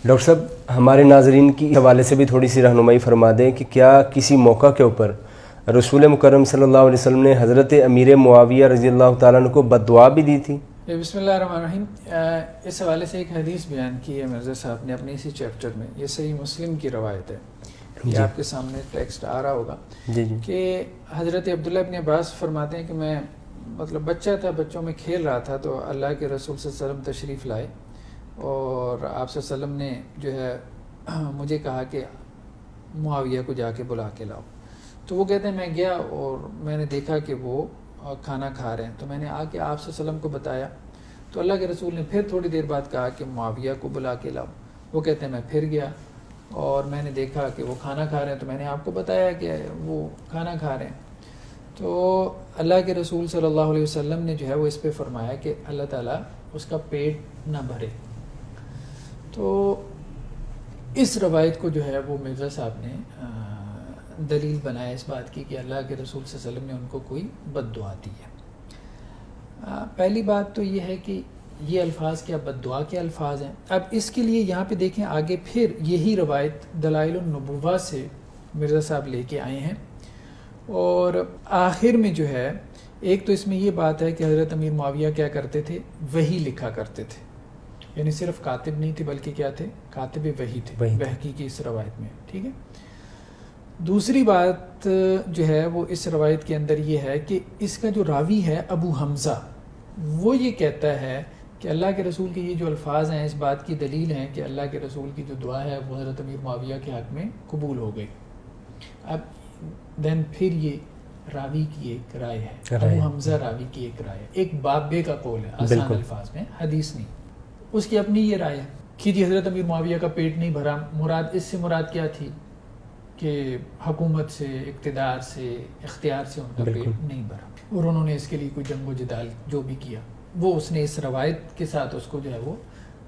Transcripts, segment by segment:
Doctor صاحب ہمارے ناظرین کی حوالے سے بھی تھوڑی سی رہنمائی فرما دیں کہ کیا کسی موقع کے اوپر رسول مکرم صلی اللہ علیہ وسلم نے حضرت امیر معاویہ رضی اللہ تعالیٰ عنہ کو بد دعا بھی دی تھی؟ بسم اللہ الرحمن الرحیم. اس حوالے سے ایک حدیث بیان کی ہے مرزا صاحب نے اپنے اسی چیپٹر میں. یہ صحیح مسلم کی روایت ہے. یہ آپ کے سامنے ٹیکسٹ آ رہا ہوگا کہ حضرت عبداللہ ابن عباس فرماتے ہیں کہ میں بچہ تھا, بچوں میں کھیل رہا تھا, تو اللہ کے رسول صلی اللہ علیہ وسلم تشریف لائے اور آپ صلی اللہ علیہ وسلم نے جو ہے مجھے کہا کہ معاویہ کو جا کے بلا کے لاؤ. تو وہ کہتے ہیں میں گیا اور میں نے دیکھا کہ وہ کھانا کھا رہے ہیں, تو میں نے آ کے آپ صلی اللہ علیہ وسلم کو بتایا. تو اللہ کے رسول نے پھر تھوڑی دیر بعد کہا کہ معاویہ کو بلا کے لاؤ. وہ کہتے ہیں میں پھر گیا اور میں نے دیکھا کہ وہ کھانا کھا رہے ہیں, تو میں نے آپ کو بتایا کہ وہ کھانا کھا رہے ہیں. تو اللہ کے رسول صلی اللہ علیہ وسلم نے جو ہے وہ اس پہ فرمایا کہ اللہ تعالیٰ اس کا پیٹ نہ بھرے. تو اس روایت کو جو ہے وہ مرزا صاحب نے دلیل بنایا اس بات کی کہ اللہ کے رسول صلی اللہ علیہ وسلم نے ان کو کوئی بد دعا دی ہے. پہلی بات تو یہ ہے کہ یہ الفاظ کیا بد دعا کے الفاظ ہیں. اب اس کے لیے یہاں پہ دیکھیں آگے پھر یہی روایت دلائل النبوہ سے مرزا صاحب لے کے آئے ہیں, اور آخر میں جو ہے ایک تو اس میں یہ بات ہے کہ حضرت امیر معاویہ کیا کرتے تھے, وحی لکھا کرتے تھے. یعنی صرف کاتب نہیں تھے بلکہ کیا تھے, کاتب وحی تھے بہقی کی اس روایت میں. ٹھیک ہے. دوسری بات جو ہے وہ اس روایت کے اندر یہ ہے کہ اس کا جو راوی ہے ابو حمزہ, وہ یہ کہتا ہے کہ اللہ کے رسول کے یہ جو الفاظ ہیں اس بات کی دلیل ہیں کہ اللہ کے رسول کی جو دعا ہے وہ حضرت امیر معاویہ کے حق میں قبول ہو گئی. اب دین پھر یہ راوی کی ایک رائے ہے, ابو حمزہ راوی کی ایک رائے ہے, ایک بابے کا قول ہے آسان الفاظ میں, حدیث نہیں. اس کی اپنی یہ رائے ہے کہ جی حضرت امیر معاویہ کا پیٹ نہیں بھرا. مراد اس سے مراد کیا تھی کہ حکومت سے, اقتدار سے, اختیار سے ان کا پیٹ نہیں بھرا, اور انہوں نے اس کے لیے کوئی جنگ و جدال جو بھی کیا وہ اس نے اس روایت کے ساتھ اس کو جو ہے وہ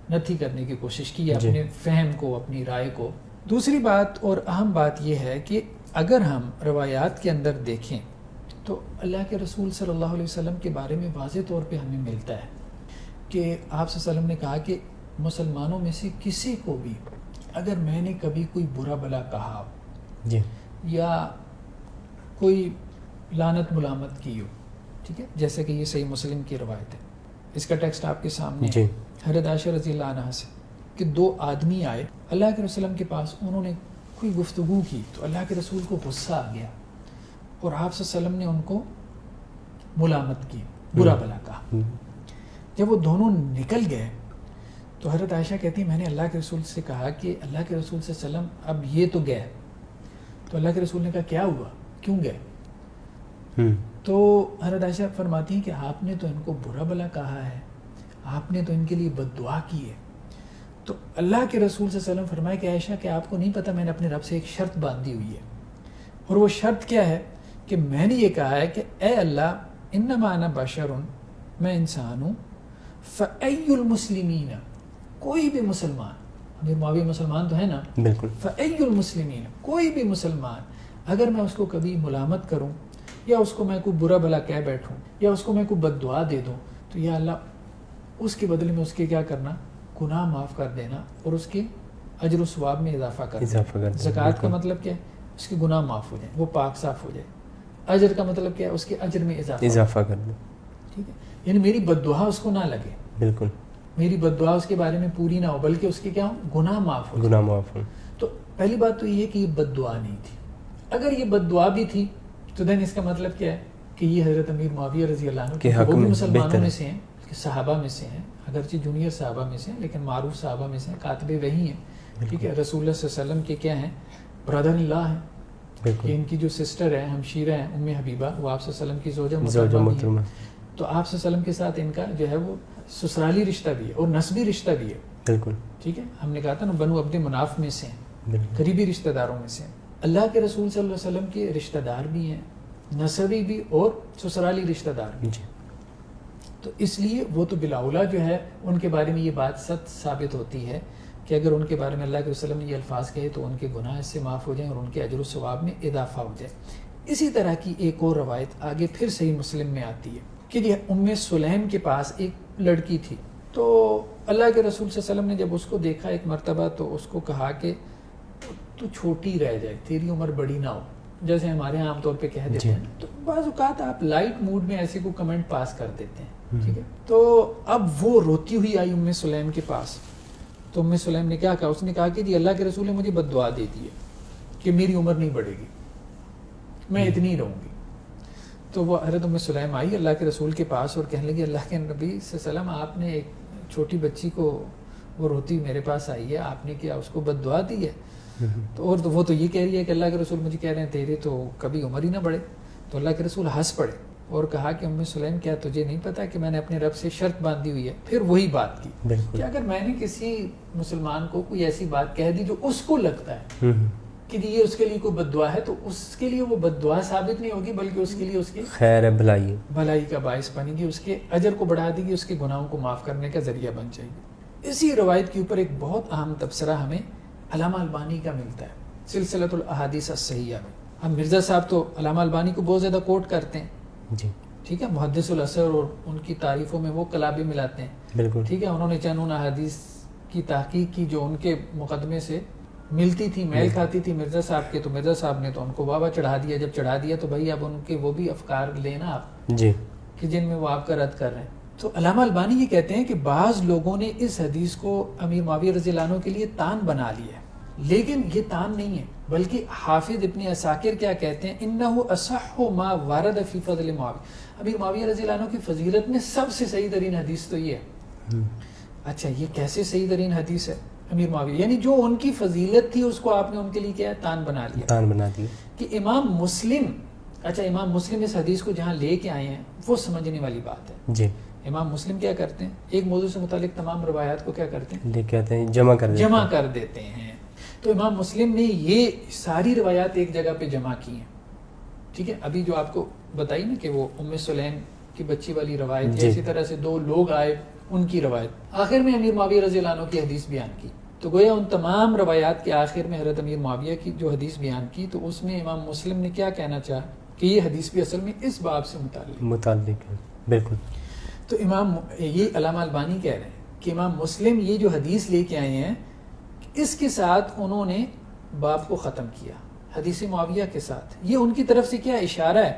نتھی کرنے کی کوشش کی, اپنے فہم کو, اپنی رائے کو. دوسری بات اور اہم بات یہ ہے کہ اگر ہم روایات کے اندر دیکھیں تو اللہ کے رسول صلی اللہ علیہ وسلم کے بارے میں واضح طور پہ ہمیں ملتا ہے کہ آپ صلی اللہ علیہ وسلم نے کہا کہ مسلمانوں میں سے کسی کو بھی اگر میں نے کبھی کوئی برا بلا کہا یا کوئی لعنت ملامت کی ہو, ٹھیک ہے, جیسے کہ یہ صحیح مسلم کی روایت ہے, اس کا ٹیکسٹ آپ کے سامنے ہے حضرت عائشہ رضی اللہ عنہا سے کہ 2 آدمی آئے اللہ کے رسول کے پاس, انہوں نے کوئی گفتگو کی تو اللہ کے رسول کو غصہ آ گیا اور آپ صلی اللہ علیہ وسلم نے ان کو ملامت کی, برا بلا کہا. جب وہ دونوں نکل گئے تو حضرت عائشہ کہتی میں نے اللہ کے رسول سے کہا کہ اللہ کے رسول صلی اللہ علیہ وسلم اب یہ تو گئے. تو اللہ کے رسول نے کہا کیا ہوا, کیوں گئے؟ تو حضرت عائشہ فرماتی ہیں کہ آپ نے تو ان کو برا بلا کہا ہے, آپ نے تو ان کے لیے بد دعا کی ہے. تو اللہ کے رسول صلی اللہ علیہ وسلم فرمایا کہ عائشہ کہ آپ کو نہیں پتہ میں نے اپنے رب سے ایک شرط باندھی ہوئی ہے, اور وہ شرط کیا ہے کہ میں نے یہ کہا ہے کہ اے اللہ انما انا بشر, میں انسان ہوں, فأی المسلمین, کوئی بھی مسلمان, امیر معاویہ مسلمان تو ہے نا, بالکل, فأی المسلمین, کوئی بھی مسلمان اگر میں اس کو کبھی ملامت کروں یا اس کو میں کوئی برا بلا کہہ بیٹھوں یا اس کو میں کوئی بد دعا دے دوں تو یا اللہ اس کے بدلے میں اس کے کیا کرنا, گناہ معاف کر دینا اور اس کے اجر و ثواب میں اضافہ کر دینا. زکوٰۃ کا مطلب کیا ہے, اس کے گناہ معاف ہو جائیں, وہ پاک صاف ہو جائے. اجر کا مطلب کیا ہے, اس کے اجر میں اضافہ کر دیں. ٹھیک ہے, یعنی میری بد دعا اس کو نہ لگے, بالکل, میری بد دعا اس کے بارے میں پوری نہ ہو بلکہ اس کے کیا ہو, گناہ معاف ہو, گناہ معاف ہو. تو پہلی بات تو یہ کہ یہ بد دعا نہیں تھی. اگر یہ بد دعا بھی تھی تو دین اس کا مطلب کیا ہے کہ یہ حضرت امیر معاویہ رضی اللہ عنہ وہ بھی مسلمانوں میں سے ہیں, صحابہ میں سے ہیں, اگرچہ جونیئر صحابہ میں سے ہیں لیکن معروف صحابہ میں سے ہیں, کاتب وحی ہیں. ٹھیک ہے, رسول اللہ صلی اللہ علیہ وسلم کے کیا ہیں, برادر اللہ ہیں. کہ ان کی جو سسٹر ہے, ہمشیرہ ہیں, ام حبیبہ, وہ آپ صلی اللہ علیہ وسلم کی زوجہ محترمہ. تو آپ صلی اللہ علیہ وسلم کے ساتھ ان کا جو ہے وہ سسرالی رشتہ بھی ہے اور نسبی رشتہ بھی ہے. بالکل, ٹھیک ہے, ہم نے کہا تھا نا بنو عبد مناف میں سے ہیں, قریبی رشتہ داروں میں سے ہیں. اللہ کے رسول صلی اللہ علیہ وسلم کے رشتہ دار بھی ہیں, نسبی بھی اور سسرالی رشتہ دار بھی. تو اس لیے وہ تو بلا اولا جو ہے ان کے بارے میں یہ بات سچ ثابت ہوتی ہے کہ اگر ان کے بارے میں اللہ کے رسول نے یہ الفاظ کہے تو ان کے گناہ اس سے معاف ہو جائیں اور ان کے اجر و ثواب میں اضافہ ہو جائے. اسی طرح کی ایک اور روایت آگے پھر صحیح مسلم میں آتی ہے کہ ام سلیم کے پاس ایک لڑکی تھی. تو اللہ کے رسول صلی اللہ علیہ وسلم نے جب اس کو دیکھا ایک مرتبہ تو اس کو کہا کہ تو چھوٹی رہ جائے، تیری عمر بڑی نہ ہو، جیسے ہمارے یہاں عام طور پہ کہہ دیتے ہیں. تو بعض اوقات آپ لائٹ موڈ میں ایسے کو کمنٹ پاس کر دیتے ہیں، ٹھیک ہے. تو اب وہ روتی ہوئی آئی ام سلیم کے پاس. تو ام سلیم نے کیا کہا؟ اس نے کہا کہ جی اللہ کے رسول نے مجھے بد دعا دے دی ہے کہ میری عمر نہیں بڑھے گی، میں اتنی رہوں گی. تو وہ حضرت ام سلیم آئی اللہ کے رسول کے پاس اور کہنے لگی اللہ کے نبی صلی اللہ علیہ وسلم آپ نے ایک چھوٹی بچی کو، وہ روتی میرے پاس آئی ہے، آپ نے کیا اس کو بد دعا دی ہے؟ تو اور وہ تو یہ کہہ رہی ہے کہ اللہ کے رسول مجھے کہہ رہے ہیں تیرے تو کبھی عمر ہی نہ بڑھے. تو اللہ کے رسول ہنس پڑے اور کہا کہ ام سلیم کیا تجھے نہیں پتا کہ میں نے اپنے رب سے شرط باندھی ہوئی ہے؟ پھر وہی بات کی کہ اگر میں نے کسی مسلمان کو کوئی ایسی بات کہہ دی جو اس کو لگتا ہے کہ یہ اس کے لیے کوئی بد دعا ہے، تو اس کے لیے وہ بد دعا ثابت نہیں ہوگی بلکہ اس کے لیے اس کی خیر ہے، بھلائی کا باعث بنے گی، اس کے اجر کو بڑھا دے گی، اس کے گناہوں کو معاف کرنے کا ذریعہ بن جائے گی. اسی روایت کے اوپر ایک بہت اہم تبصرہ ہمیں علامہ البانی کا ملتا ہے سلسلۃ الاحادیث الصحیحہ میں. ہم مرزا صاحب تو علامہ البانی کو بہت زیادہ کوٹ کرتے ہیں، جی ٹھیک ہے، محدث الاثر، اور ان کی تعریفوں میں وہ کلابیں ملاتے ہیں، بالکل ٹھیک ہے. انہوں نے چند ان احادیث کی تحقیق کی جو ان کے مقدمے سے ملتی تھی، میل کھاتی تھی مرزا صاحب کے. تو مرزا صاحب نے تو ان کو واہ واہ چڑھا دیا. جب چڑھا دیا تو بھائی اب ان کے وہ بھی افکار لینا آپ جی کہ جن میں وہ آپ کا رد کر رہے ہیں. تو علامہ البانی یہ کہتے ہیں کہ بعض لوگوں نے اس حدیث کو امیر معاویہ رضی اللہ عنہ کے لیے تان بنا لیا ہے، لیکن یہ تان نہیں ہے، بلکہ حافظ ابن عساکر کیا کہتے ہیں، انہ اصح ما وارد فی فضل معاویہ، امیر معاویہ رضی اللہ عنہ کی فضیلت میں سب سے صحیح ترین حدیث تو یہ ہے. اچھا یہ کیسے صحیح ترین حدیث ہے امیر معاویہ؟ یعنی جو ان کی فضیلت تھی اس کو آپ نے ان کے لیے کیا ہے، تان بنا دیا. کہ امام مسلم، اچھا امام مسلم اس حدیث کو جہاں لے کے آئے ہیں وہ سمجھنے والی بات ہے. جی امام مسلم کیا کرتے ہیں، ایک موضوع سے متعلق تمام روایات کو کیا کرتے ہیں، لے کے آتے ہیں، جمع کر دیتے ہیں. تو امام مسلم نے یہ ساری روایات ایک جگہ پہ جمع کی ہیں، ٹھیک ہے. ابھی جو آپ کو بتائی نا کہ وہ ام سلیم کی بچی والی روایت، اسی طرح سے دو لوگ آئے ان کی روایت، آخر میں امیر معاویہ رضی اللہ عنہ کی حدیث بیان کی. تو گویا ان تمام روایات کے آخر میں حضرت امیر معاویہ کی جو حدیث بیان کی، تو اس میں امام مسلم نے کیا کہنا چاہا کہ یہ حدیث بھی اصل میں اس باب سے متعلق ہے. بالکل. تو امام یہ علامہ البانی کہہ رہے ہیں کہ امام مسلم یہ جو حدیث لے کے آئے ہیں اس کے ساتھ انہوں نے باب کو ختم کیا حدیث معاویہ کے ساتھ. یہ ان کی طرف سے کیا اشارہ ہے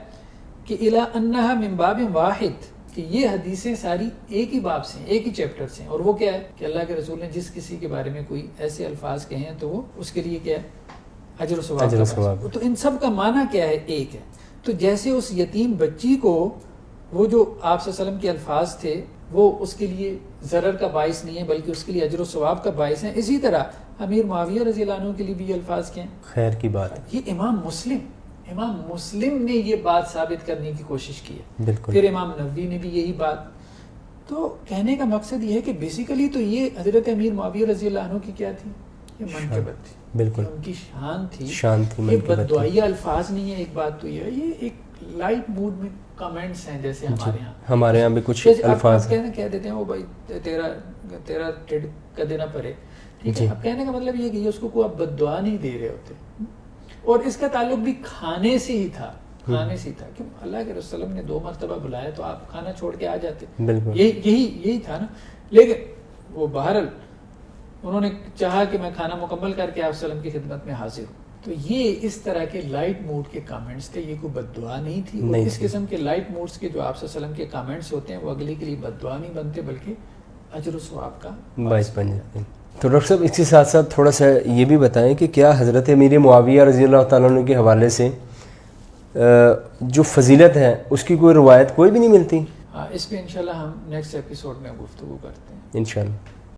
کہ الا انہا من باب واحد، کہ یہ حدیثیں ساری ایک ہی باب سے، ایک ہی چیپٹر سے. اور وہ کیا ہے کہ اللہ کے رسول نے جس کسی کے بارے میں کوئی ایسے الفاظ کہے ہیں تو وہ اس کے لیے کیا ہے، اجر و ثواب. تو ان سب کا معنی کیا ہے، ایک ہے. تو جیسے اس یتیم بچی کو وہ جو آپ صلی اللہ علیہ وسلم کے الفاظ تھے وہ اس کے لیے ضرر کا باعث نہیں ہے بلکہ اس کے لیے اجر و ثواب کا باعث ہے، اسی طرح امیر معاویہ رضی اللہ عنہ کے لیے بھی یہ الفاظ کیا ہیں، خیر کی بات. یہ امام مسلم نے یہ بات ثابت کرنے کی کوشش کی ہے. بالکل. پھر امام نووی نے بھی یہی بات. تو کہنے کا مقصد یہ ہے کہ بیسیکلی تو یہ حضرت امیر معاویہ رضی اللہ عنہ کی کیا تھی، یہ منقبت تھی. بالکل. ان کی شان تھی. یہ بددعائیہ الفاظ نہیں ہے. ایک بات تو یہ ہے، یہ ایک لائٹ موڈ میں کمنٹس ہیں جیسے ہمارے یہاں بھی کچھ الفاظ کہہ دیتے ہیں وہ بھائی تیرا ٹڈ کدے نہ پڑے، ٹھیک ہے. اب کہنے کا مطلب یہ کہ اس کو آپ بد دعا نہیں دے رہے ہوتے. اور اس کا تعلق بھی کھانے سے ہی تھا، کہ اللہ کے رسول نے 2 مرتبہ بلایا تو آپ کھانا چھوڑ کے آ جاتے. یہی تھا نا. لیکن وہ بہرحال انہوں نے چاہا کہ میں کھانا مکمل کر کے آپ صلی اللہ علیہ وسلم کی خدمت میں حاضر ہوں. تو یہ اس طرح کے لائٹ موڈ کے کامنٹس تھے، یہ کوئی بد دعا نہیں تھی. اور اس قسم کے لائٹ موڈز کے جو آپ صلی اللہ علیہ وسلم کے کامنٹس ہوتے ہیں وہ اگلے کے لیے بد دعا نہیں بنتے بلکہ اجر و ثواب کا باعث بن جاتے ہیں. تو ڈاکٹر صاحب اس کے ساتھ ساتھ تھوڑا سا یہ بھی بتائیں کہ کیا حضرت امیر معاویہ رضی اللہ تعالیٰ عنہ کے حوالے سے جو فضیلت ہے اس کی کوئی روایت کوئی بھی نہیں ملتی؟ اس پہ انشاءاللہ ہم نیکسٹ ایپیسوڈ میں گفتگو کرتے ہیں انشاءاللہ.